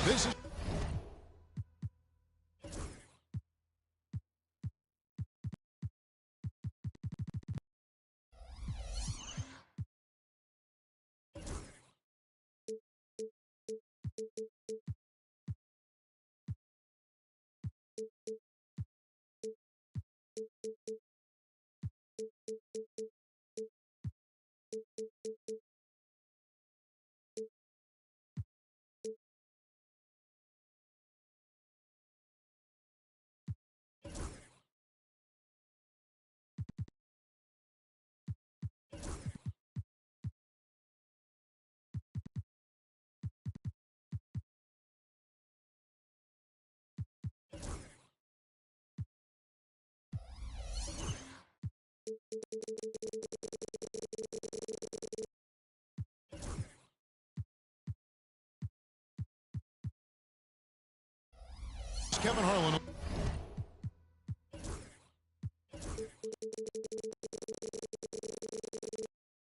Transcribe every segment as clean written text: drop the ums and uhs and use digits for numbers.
This is Kevin Harlan.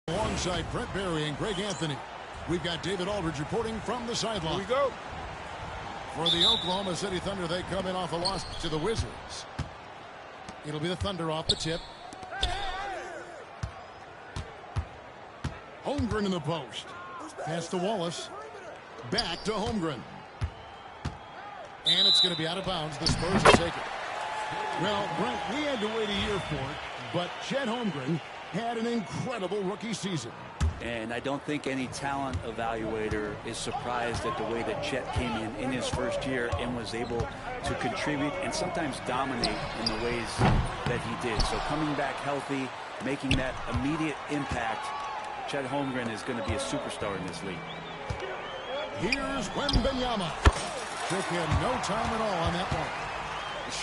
Alongside Brent Barry and Greg Anthony, we've got David Aldridge reporting from the sideline. Here we go. For the Oklahoma City Thunder, they come in off a loss to the Wizards. It'll be the Thunder off the tip. Holmgren in the post. Pass to Wallace. Back to Holmgren. And it's going to be out of bounds. The Spurs will take it. Well, Brent, we had to wait a year for it, but Chet Holmgren had an incredible rookie season. And I don't think any talent evaluator is surprised at the way that Chet came in his first year and was able to contribute and sometimes dominate in the ways that he did. So coming back healthy, making that immediate impact, Chet Holmgren is going to be a superstar in this league. Here's Wembanyama. Took him no time at all on that one.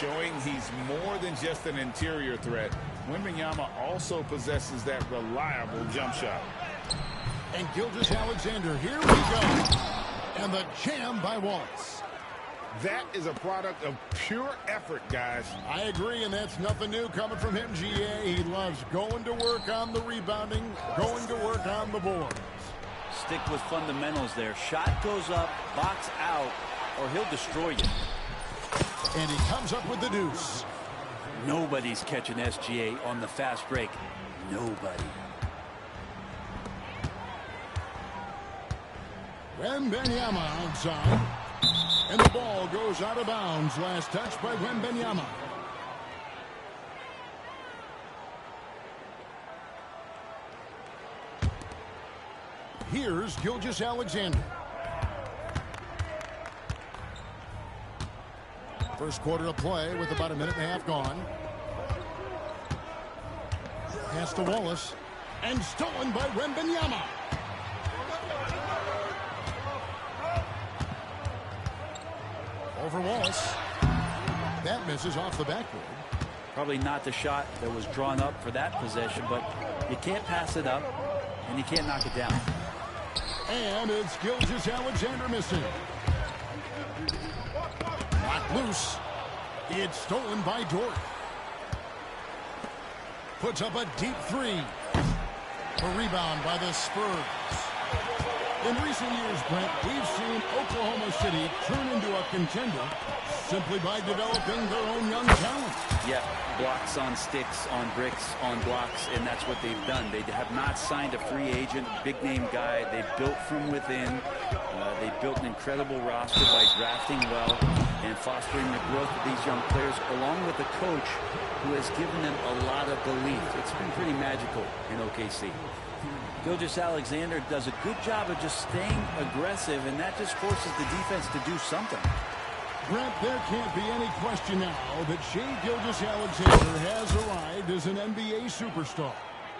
Showing he's more than just an interior threat. Wembanyama also possesses that reliable jump shot. And Gilgeous-Alexander, here we go. And the jam by Wallace. That is a product of pure effort, guys. I agree, and that's nothing new coming from him, GA. He loves going to work on the rebounding, going to work on the boards. Stick with fundamentals there. Shot goes up, box out, or he'll destroy you. And he comes up with the deuce. Nobody's catching SGA on the fast break. Nobody. Wembanyama outside. And the ball goes out of bounds. Last touch by Wembanyama. Here's Gilgeous-Alexander. First quarter of play with about a minute and a half gone. Pass to Wallace. And stolen by Wembanyama. Over Wallace. That misses off the backboard. Probably not the shot that was drawn up for that possession, but you can't pass it up, and you can't knock it down. And it's Gilgeous-Alexander missing. Knocked loose. It's stolen by Dort. Puts up a deep three. A rebound by the Spurs. In recent years, Brent, we've seen Oklahoma City turn into a contender simply by developing their own young talent. Yeah, blocks on sticks, on bricks, on blocks, and that's what they've done. They have not signed a free agent, big-name guy. They built from within. They built an incredible roster by drafting well and fostering the growth of these young players, along with a coach who has given them a lot of belief. It's been pretty magical in OKC. Gilgeous-Alexander does a good job of just staying aggressive, and that just forces the defense to do something. Brent, there can't be any question now that Shai Gilgeous-Alexander has arrived as an NBA superstar.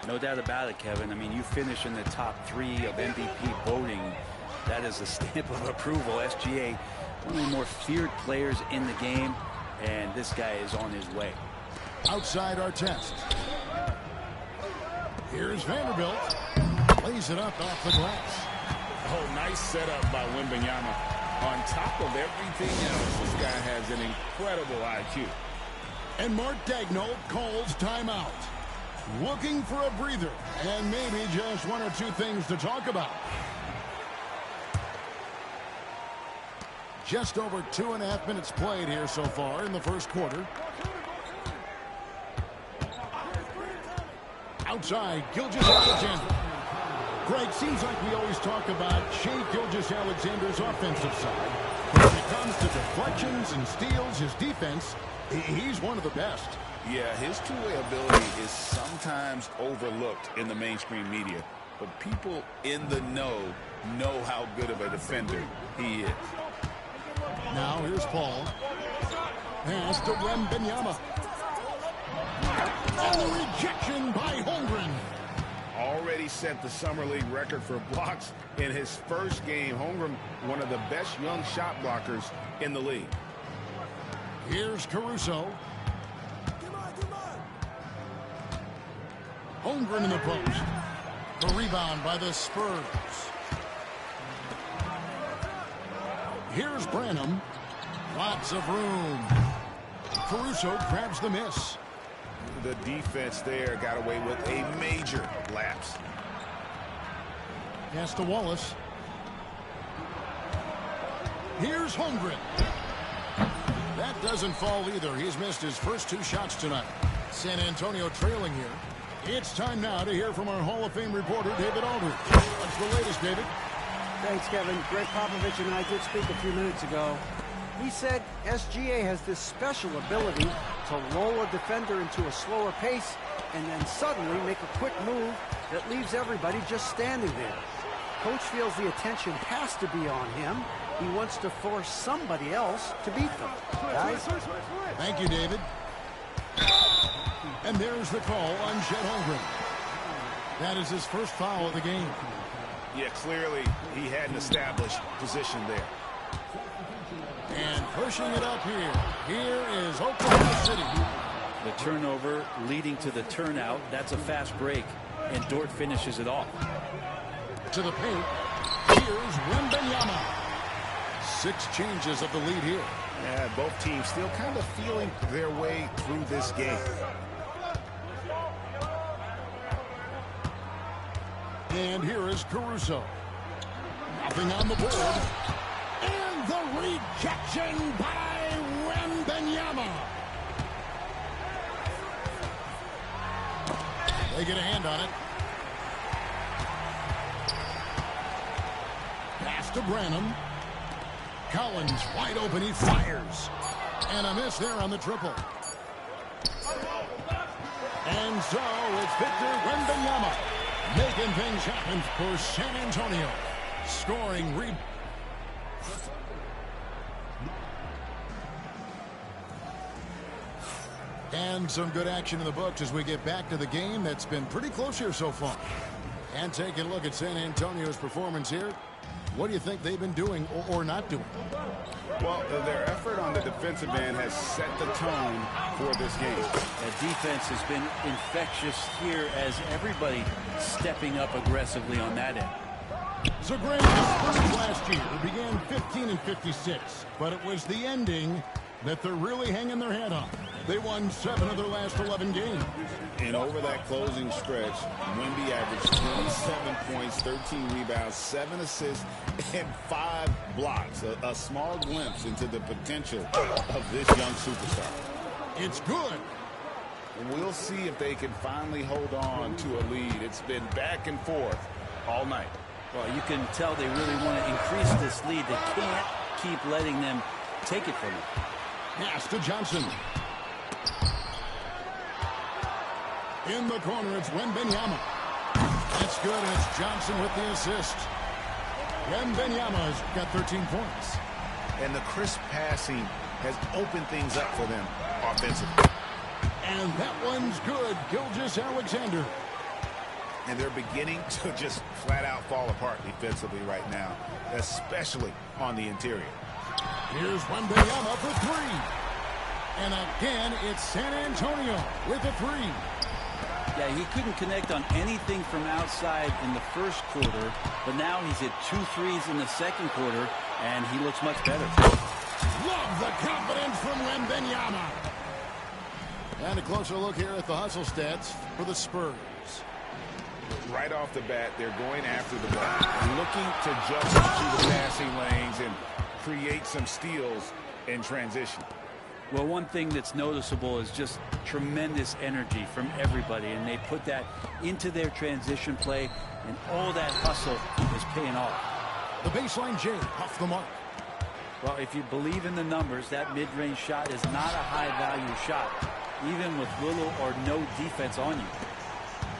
No doubt about it, Kevin. I mean, you finish in the top 3 of MVP voting. That is a stamp of approval. SGA, one of the more feared players in the game, and this guy is on his way. Outside our test. Here's Vanderbilt. Plays it up off the glass. Oh, nice setup by Wembanyama. On top of everything else, this guy has an incredible IQ. And Mark Daigneault calls timeout. Looking for a breather and maybe just one or two things to talk about. just over 2.5 minutes played here so far in the first quarter. Outside, Gilgeous-Alexander. Greg, seems like we always talk about Shai Gilgeous-Alexander's offensive side. But when it comes to deflections and steals, his defense, he's one of the best. Yeah, his two-way ability is sometimes overlooked in the mainstream media. But people in the know how good of a defender he is. Now here's Paul. Pass to Wembanyama. And the rejection by Holmgren. Already set the Summer League record for blocks in his first game. Holmgren, one of the best young shot blockers in the league. Here's Caruso. Holmgren in the post. The rebound by the Spurs. Here's Branham. Lots of room. Caruso grabs the miss. The defense there got away with a major lapse. Pass to Wallace. Here's Holmgren. That doesn't fall either. He's missed his first 2 shots tonight. San Antonio trailing here. It's time now to hear from our Hall of Fame reporter, David Aldridge. What's the latest, David? Thanks, Kevin. Greg Popovich and I did speak a few minutes ago. He said SGA has this special ability to lull a defender into a slower pace and then suddenly make a quick move that leaves everybody just standing there. Coach feels the attention has to be on him. He wants to force somebody else to beat them. Guys? Thank you, David. And there's the call on Chet Holmgren. That is his first foul of the game. Yeah, clearly he had an established position there. And pushing it up here. Here is Oklahoma City. The turnover leading to the turnout. That's a fast break. And Dort finishes it off. To the paint. Here's Wembanyama. 6 changes of the lead here. Yeah, both teams still kind of feeling their way through this game. And here is Caruso. Nothing on the board. And the rejection by Wembanyama. They get a hand on it. Pass to Branham. Collins wide open. He fires. And a miss there on the triple. And so it's Victor Wembanyama making things happen for San Antonio. Scoring rebound. And some good action in the books as we get back to the game that's been pretty close here so far. And taking a look at San Antonio's performance here. What do you think they've been doing or not doing? Well, their effort on the defensive end has set the tone for this game. The defense has been infectious here as everybody stepping up aggressively on that end. Zagrandis last year began 15 and 56, but it was the ending that they're really hanging their head on. They won 7 of their last 11 games. And over that closing stretch, Wemby averaged 27 points, 13 rebounds, 7 assists, and 5 blocks. A small glimpse into the potential of this young superstar. It's good. We'll see if they can finally hold on to a lead. It's been back and forth all night. Well, you can tell they really want to increase this lead. They can't keep letting them take it from them. Pass to Johnson. In the corner, it's Wembanyama. That's good, and it's Johnson with the assist. Wembanyama's got 13 points. And the crisp passing has opened things up for them offensively. And that one's good. Gilgeous-Alexander. And they're beginning to just flat out fall apart defensively right now, especially on the interior. Here's Wembanyama for 3. And again, it's San Antonio with a 3. Yeah, he couldn't connect on anything from outside in the first quarter, but now he's hit 2 threes in the second quarter, and he looks much better. Love the confidence from Wembanyama. And a closer look here at the hustle stats for the Spurs. Right off the bat, they're going after the ball, looking to jump into the passing lanes and create some steals in transition. Well, one thing that's noticeable is just tremendous energy from everybody, and they put that into their transition play, and all that hustle is paying off. The baseline J off the mark. Well, if you believe in the numbers, that mid-range shot is not a high-value shot, even with little or no defense on you.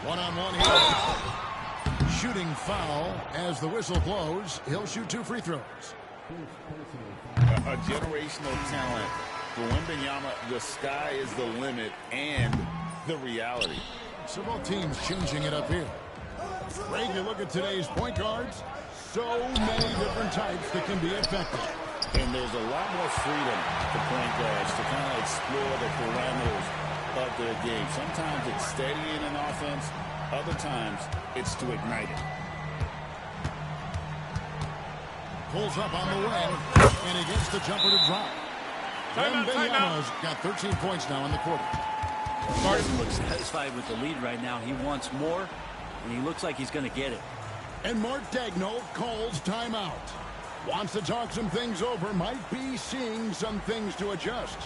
One-on-one here. Shooting foul as the whistle blows. He'll shoot 2 free throws. A generational talent. For Wembanyama, the sky is the limit and the reality. So both teams changing it up here. Greg, you look at today's point guards, so many different types that can be effective. And there's a lot more freedom for point guards to kind of explore the parameters of their game. Sometimes it's steadying an offense. Other times it's to ignite it. Pulls up on the wing, and he gets the jumper to drop. Wembanyama's got 13 points now in the quarter. Martin looks satisfied with the lead right now. He wants more, and he looks like he's going to get it. And Mark Daigneault calls timeout. Wants to talk some things over, might be seeing some things to adjust.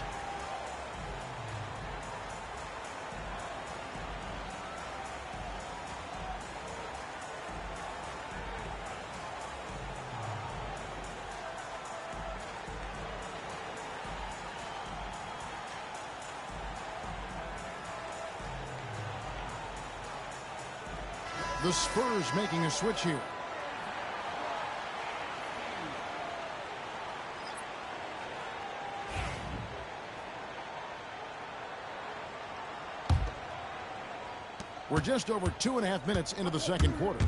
The Spurs making a switch here. We're just over 2.5 minutes into the second quarter.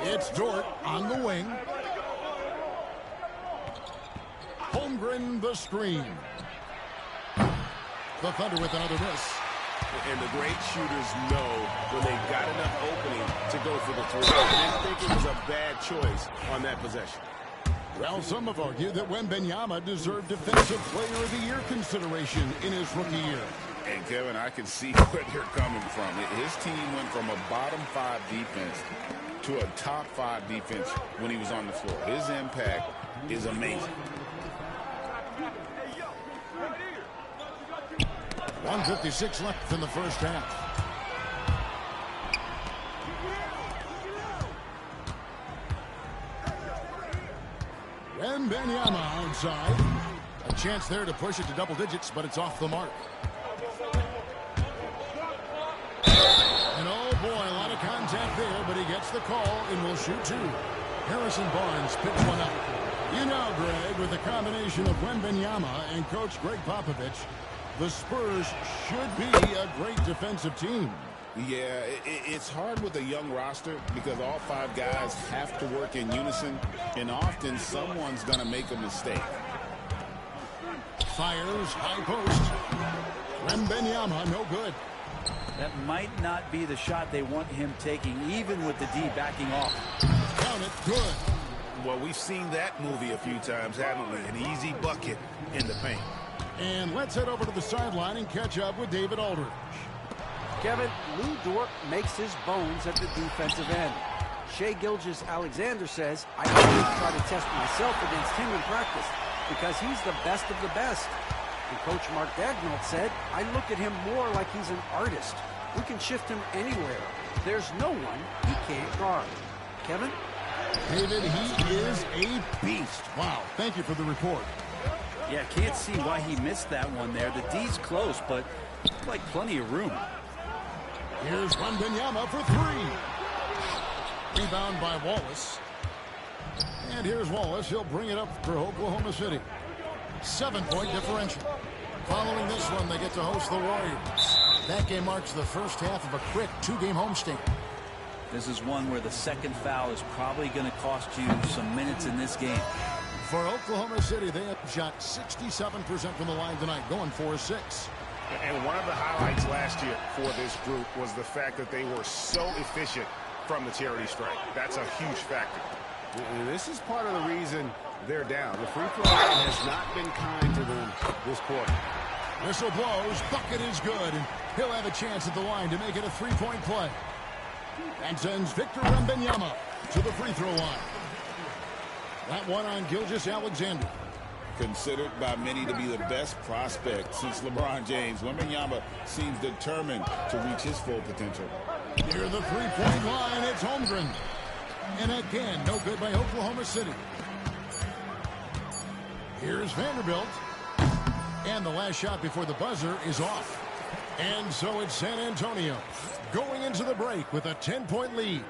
It's Dort on the wing. Holmgren the screen. The Thunder with another miss. And the great shooters know when they got enough opening to go for the three. I didn't think it was a bad choice on that possession. Well, some have argued that Wembanyama deserved Defensive Player of the Year consideration in his rookie year. And, Kevin, I can see where they're coming from. His team went from a bottom 5 defense to a top 5 defense when he was on the floor. His impact is amazing. 1:56 left in the first half. Wembanyama outside. A chance there to push it to double digits, but it's off the mark. And oh boy, a lot of contact there, but he gets the call and will shoot 2. Harrison Barnes picks one up. You know, Greg, with the combination of Wembanyama and Coach Greg Popovich, the Spurs should be a great defensive team. Yeah, it's hard with a young roster because all 5 guys have to work in unison, and often someone's going to make a mistake. Fires, high post. Wembanyama, no good. That might not be the shot they want him taking, even with the D backing off. Count it, good. Well, we've seen that movie a few times, haven't we? An easy bucket in the paint. And let's head over to the sideline and catch up with David Aldridge. Kevin, Lou Dort makes his bones at the defensive end. Shai Gilgeous-Alexander says, I always try to test myself against him in practice because he's the best of the best. And Coach Mark Daigneault said, I look at him more like he's an artist. We can shift him anywhere. There's no one he can't guard. Kevin? David, he is a beast. Wow, thank you for the report. Yeah, can't see why he missed that one there. The D's close, but like plenty of room. Here's Wembanyama for 3. Rebound by Wallace. And here's Wallace. He'll bring it up for Oklahoma City. 7-point differential. Following this one, they get to host the Warriors. That game marks the first half of a quick 2-game homestand. This is one where the second foul is probably going to cost you some minutes in this game. For Oklahoma City, they have shot 67% from the line tonight, going 4-6. And one of the highlights last year for this group was the fact that they were so efficient from the charity stripe. That's a huge factor. And this is part of the reason they're down. The free throw line has not been kind to them this quarter. Whistle blows, bucket is good, and he'll have a chance at the line to make it a 3-point play. And sends Victor Wembanyama to the free throw line. That one on Gilgeous-Alexander. Considered by many to be the best prospect since LeBron James, Wembanyama seems determined to reach his full potential. Near the three-point line, it's Holmgren. And again, no good by Oklahoma City. Here's Vanderbilt. And the last shot before the buzzer is off. And so it's San Antonio going into the break with a 10-point lead.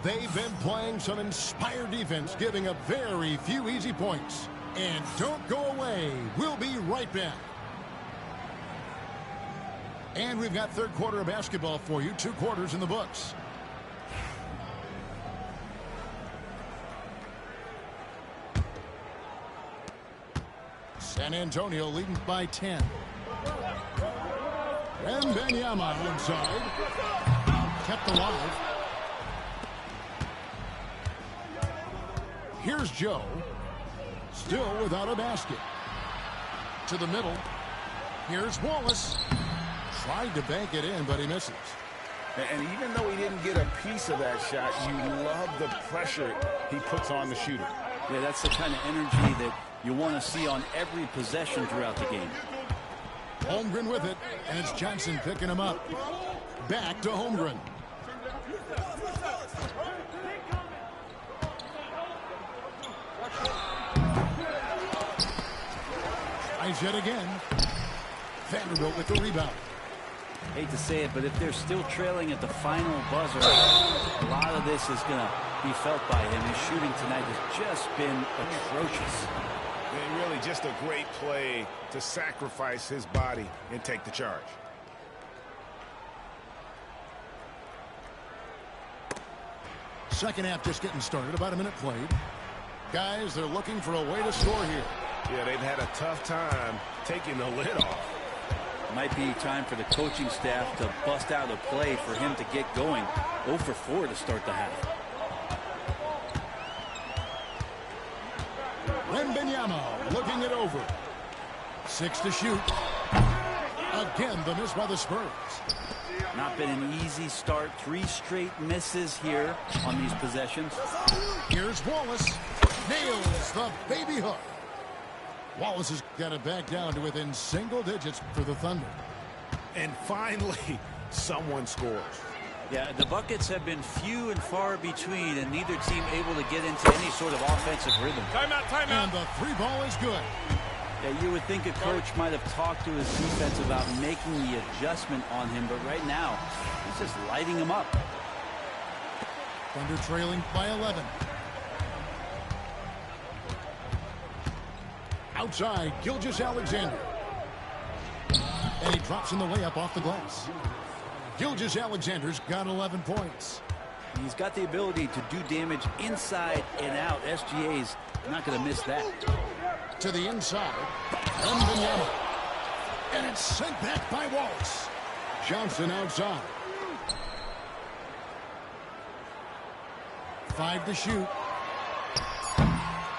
They've been playing some inspired defense, giving up very few easy points. And don't go away. We'll be right back. And we've got third quarter of basketball for you. 2 quarters in the books. San Antonio leading by 10. Wembanyama inside. Kept alive. Here's Joe. Still without a basket. To the middle. Here's Wallace. Tried to bank it in, but he misses. And even though he didn't get a piece of that shot, you love the pressure he puts on the shooter. Yeah, that's the kind of energy that you want to see on every possession throughout the game. Holmgren with it, and it's Johnson picking him up. Back to Holmgren. Tries yet again. Vanderbilt with the rebound. Hate to say it, but if they're still trailing at the final buzzer, a lot of this is going to be felt by him. His shooting tonight has just been atrocious. And really just a great play to sacrifice his body and take the charge. Second half just getting started. About a minute played. Guys, they're looking for a way to score here. Yeah, they've had a tough time taking the lid off. Might be time for the coaching staff to bust out a play for him to get going. 0 for 4 to start the half. Wembanyama looking it over. 6 to shoot. Again, the miss by the Spurs. Not been an easy start. 3 straight misses here on these possessions. Here's Wallace. Nails the baby hook. Wallace has got it back down to within single digits for the Thunder. And finally, someone scores. Yeah, the buckets have been few and far between, and neither team able to get into any sort of offensive rhythm. Timeout. And the 3 ball is good. Yeah, you would think a coach might have talked to his defense about making the adjustment on him, but right now, he's just lighting him up. Thunder trailing by 11. Outside, Gilgeous-Alexander. And he drops in the layup off the glass. Gilgeous-Alexander's got 11 points. He's got the ability to do damage inside and out. SGA's not going to miss that. To the inside. Wembanyama. And it's sent back by Wallace. Johnson outside. 5 to shoot.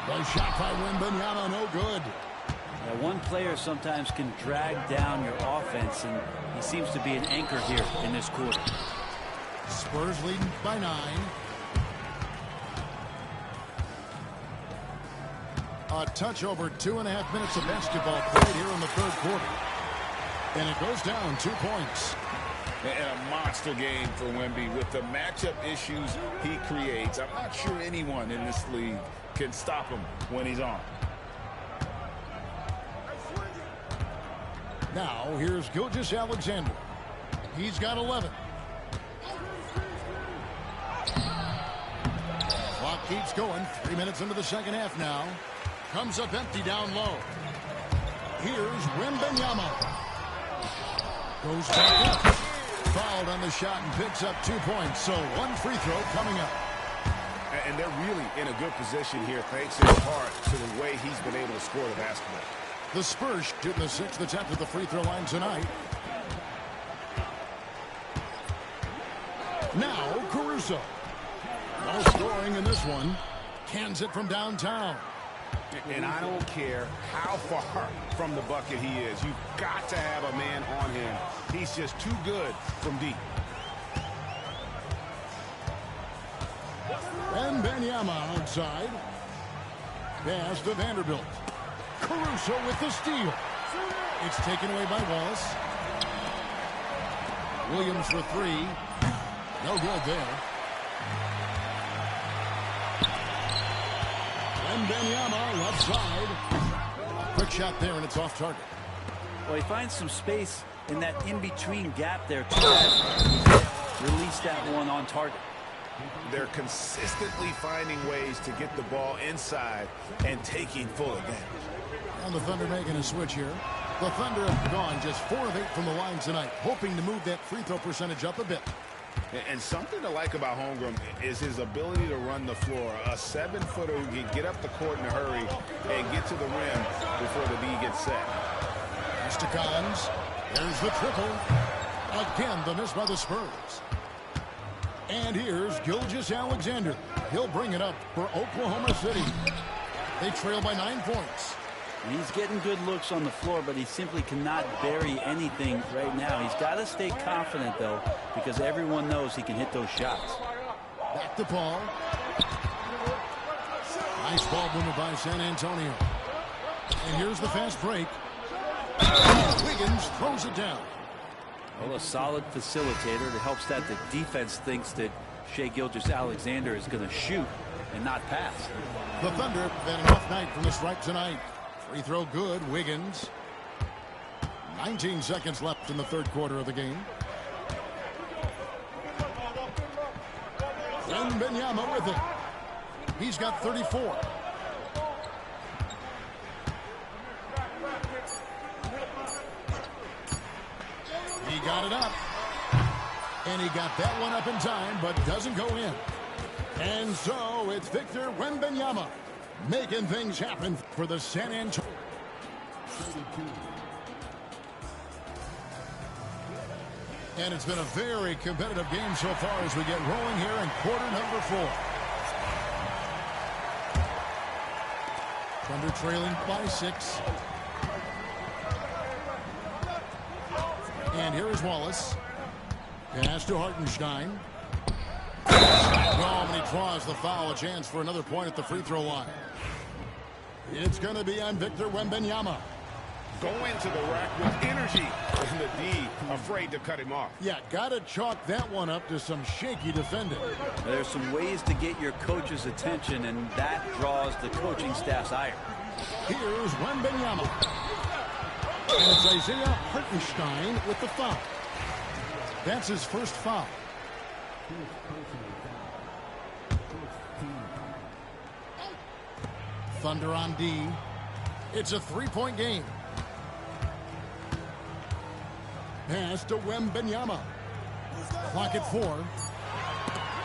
The shot by Wembanyama, no good. Now, one player sometimes can drag down your offense, and he seems to be an anchor here in this quarter. Spurs leading by 9. A touch over 2.5 minutes of basketball played here in the third quarter. And it goes down 2 points. And a monster game for Wemby with the matchup issues he creates. I'm not sure anyone in this league can stop him when he's on. Now, here's Gilgeous-Alexander. He's got 11. Clock keeps going. 3 minutes into the second half now. Comes up empty down low. Here's Wembanyama. Goes back up. Fouled on the shot and picks up 2 points. So 1 free throw coming up. And they're really in a good position here thanks in part to the way he's been able to score the basketball. The Spurs shooting the 6th attempt at the free throw line tonight. Now Caruso. No scoring in this one. Cans it from downtown. And I don't care how far from the bucket he is. You've got to have a man on him. He's just too good from deep. Wembanyama outside. Pass to Vanderbilt. Caruso with the steal. It's taken away by Wallace. Williams for three. No good there. Wembanyama left side. Quick shot there, and it's off target. Well, he finds some space in that in-between gap there to release that one on target. They're consistently finding ways to get the ball inside and taking full advantage. And the Thunder making a switch here. The Thunder have gone just 4 of 8 from the line tonight, hoping to move that free throw percentage up a bit. And something to like about Holmgren is his ability to run the floor. A 7-footer who can get up the court in a hurry and get to the rim before the D gets set. Pass to Collins. There's the triple. Again, the miss by the Spurs. And here's Gilgeous-Alexander. He'll bring it up for Oklahoma City. They trail by 9 points. He's getting good looks on the floor, but he simply cannot bury anything right now. He's got to stay confident, though, because everyone knows he can hit those shots. Back to Paul. Nice ball movement by San Antonio. And here's the fast break. Wiggins throws it down. Well, a solid facilitator that helps that the defense thinks that Shai Gilgeous-Alexander is going to shoot and not pass. The Thunder have had an off night from the stripe tonight. Free throw good. Wiggins. 19 seconds left in the third quarter of the game. Wembanyama with it. He's got 34. He got it up. And he got that one up in time, but doesn't go in. And so it's Victor Wembanyama making things happen for the San Antonio. And it's been a very competitive game so far as we get rolling here in quarter number 4. Thunder trailing by 6. And here is Wallace. Pass to Hartenstein. And he draws the foul. A chance for another point at the free throw line. It's going to be on Victor Wembanyama. Going to the rack with energy. And the D afraid to cut him off. Yeah, got to chalk that one up to some shaky defending. There's some ways to get your coach's attention, and that draws the coaching staff's ire. Here's Wembanyama. And it's Isaiah Hartenstein with the foul. That's his first foul. Thunder on D. It's a 3-point game. Pass to Wembanyama. Clock at 4.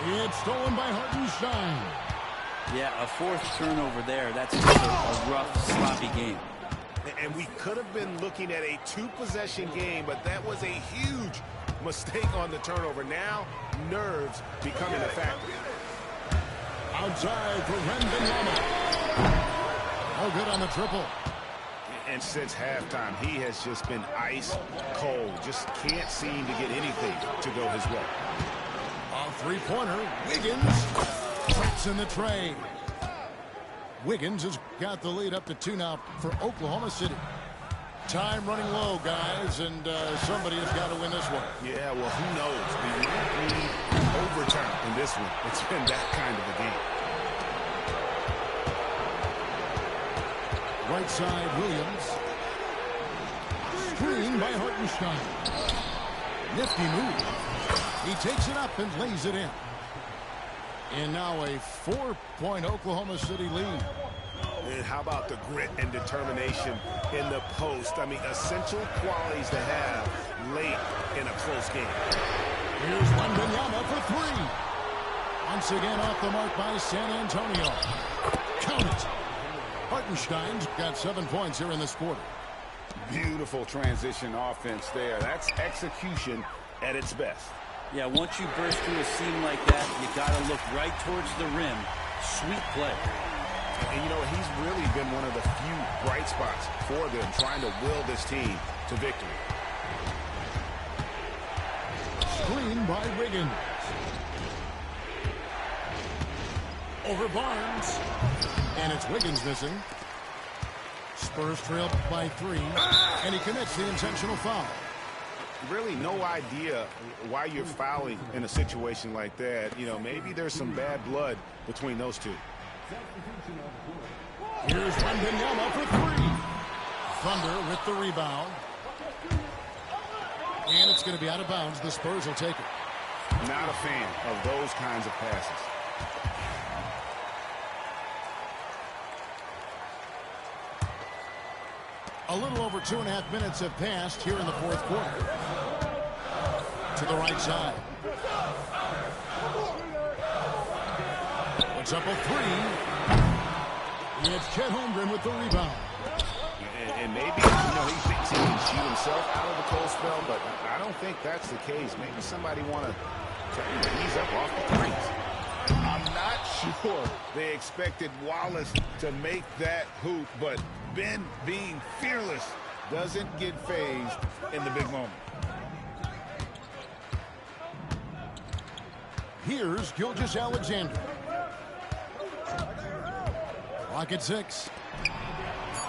It's stolen by Hartenstein. Yeah, a 4th turnover there. That's just a rough, sloppy game. And we could have been looking at a 2-possession game, but that was a huge mistake on the turnover. Now, nerves becoming a factor. Outside for Wembanyama. Oh, good on the triple. And since halftime, he has just been ice cold. Just can't seem to get anything to go his way. A 3-pointer. Wiggins traps in the tray. Wiggins has got the lead up to 2 now for Oklahoma City. Time running low, guys, and somebody has got to win this one. Yeah, well, who knows? We might need overtime in this one. It's been that kind of a game. Right side, Williams. Screen by Hartenstein. Nifty move. He takes it up and lays it in. And now a 4-point Oklahoma City lead. And how about the grit and determination in the post? I mean, essential qualities to have late in a close game. Here's Wembanyama for 3. Once again off the mark by San Antonio. Count it. Hartenstein's got 7 points here in this quarter. Beautiful transition offense there. That's execution at its best. Yeah, once you burst through a seam like that, you got to look right towards the rim. Sweet play. And, you know, he's really been one of the few bright spots for them, trying to will this team to victory. Screen by Wiggins. Over Barnes. And it's Wiggins missing. Spurs trail by 3. And he commits the intentional foul. Really no idea why you're fouling in a situation like that. You know, maybe there's some bad blood between those two. Here's Wembanyama for 3. Thunder with the rebound. And it's going to be out of bounds. The Spurs will take it. Not a fan of those kinds of passes. A little over 2.5 minutes have passed here in the fourth quarter. To the right side. Puts up a 3. It's Chet Holmgren with the rebound. And maybe, he thinks he can shoot himself out of the cold spell, but I don't think that's the case. Maybe somebody want to turn the knees up off the threes. I'm not sure they expected Wallace to make that hoop, but Ben, being fearless, doesn't get phased in the big moment. Here's Gilgeous-Alexander. Clock at 6.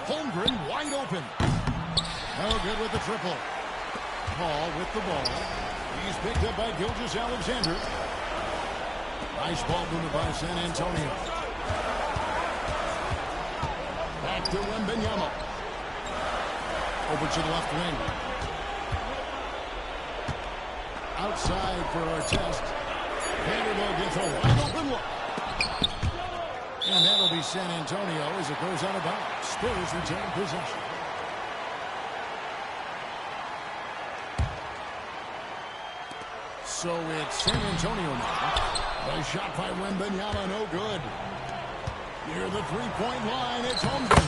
Holmgren wide open. No good with the triple. Paul with the ball. He's picked up by Gilgeous-Alexander. Nice ball movement by San Antonio. Back to Wembanyama. Over to the left wing. Outside for Artest. Vanderbilt gets a wide open look. And that'll be San Antonio as it goes out of bounds. Spurs retain possession. So it's San Antonio now. A shot by Wembanyama, no good. Near the three-point line, it's Holmgren.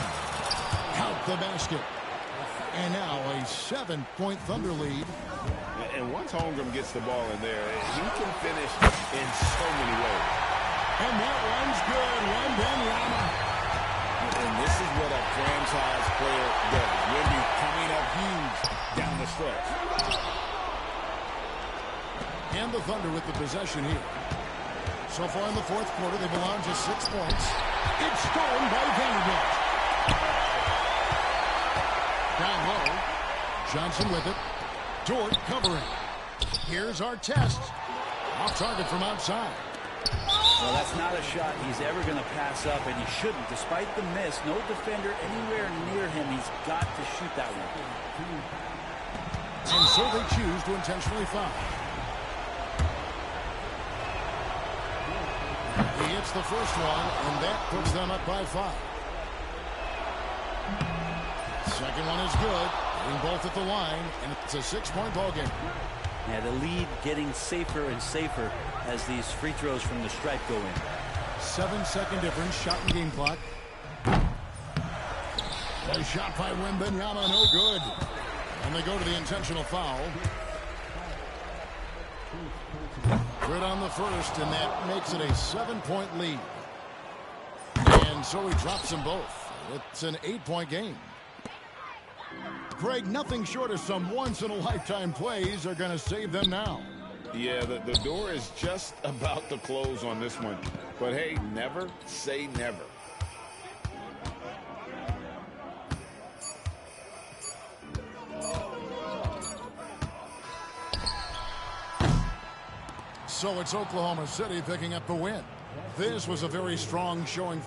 Count the basket. And now a 7-point Thunder lead. And once Holmgren gets the ball in there, he can finish in so many ways. And that one's good. Wembanyama. And this is what a franchise player does. Wemby coming up huge down the stretch. And the Thunder with the possession here. So far in the fourth quarter, they belong to 6 points. It's stolen by Vanderbilt. Down low. Johnson with it. Dort covering. Here's Artest. Off target from outside. Well, that's not a shot he's ever going to pass up, and he shouldn't. Despite the miss, no defender anywhere near him. He's got to shoot that one. And so they choose to intentionally foul. He hits the first one, and that puts them up by 5. Second one is good. Hitting both at the line, and it's a 6-point ball game. Yeah, the lead getting safer and safer as these free throws from the stripe go in. 7-second difference, shot and game clock. A shot by Wembanyama, no good. And they go to the intentional foul. Good on the first, and that makes it a 7-point lead. And so he drops them both. It's an 8-point game. Greg, nothing short of some once-in-a-lifetime plays are going to save them now. Yeah, the door is just about to close on this one. But hey, never say never. So it's Oklahoma City picking up the win. This was a very strong showing.